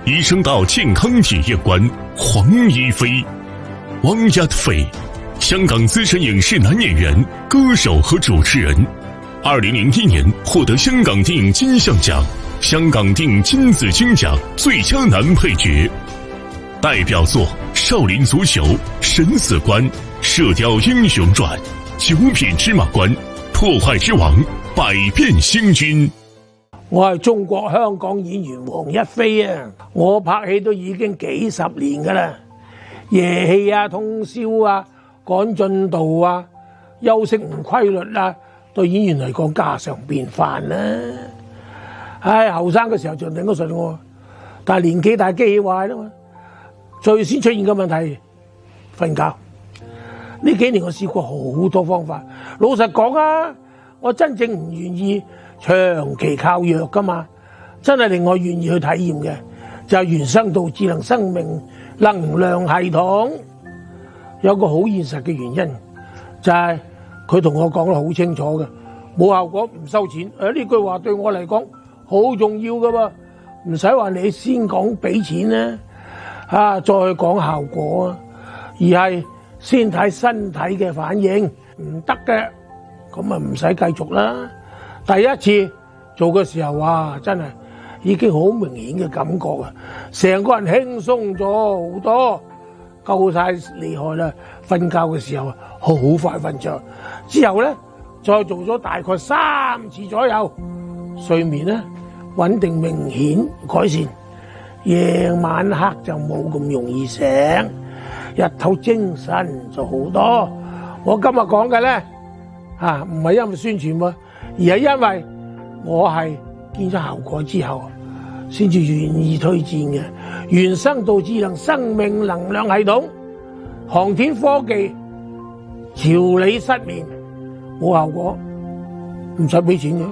医生到健康体验馆黄一飞，王一飞，香港资深影视男演员、歌手和主持人。2001年获得香港电影金像奖、香港电影金紫荆奖最佳男配角。代表作《少林足球》《神死关》《射雕英雄传》《九品芝麻官》《破壞之王》《百變星君》。我係中國香港演員黃一飛啊！我拍戲都已經幾十年噶啦，夜戲啊、通宵啊、趕進度啊、休息唔規律啊，對演員嚟講家常便飯啦。唉，後生嘅時候就頂得順我，但係年紀大機器壞啦嘛，最先出現嘅問題瞓覺。呢幾年我試過好多方法，老實講啊，我真正唔願意長期靠藥噶嘛，真係令我願意去體驗嘅就係原生道智能生命能量系統。有個好現實嘅原因，就係佢同我講得好清楚嘅，冇效果唔收錢。呢句話對我嚟講好重要噶噃，唔使話你先講俾錢咧，再講效果啊，而係先睇身體嘅反應，唔得嘅咁啊唔使繼續啦。第一次做嘅時候，哇，真係已經好明顯嘅感覺啊！成個人輕鬆咗好多，夠晒厲害啦！瞓覺嘅時候好快瞓着，之後咧再做咗大概3次左右，睡眠咧穩定明顯改善，夜晚黑就冇咁容易醒，日頭精神咗好多。我今日講嘅咧唔係因為宣傳喎，而係因為我係見咗效果之後先至願意推薦嘅。原生道智能生命能量系統，航天科技調理失眠，冇效果唔使俾錢嘅。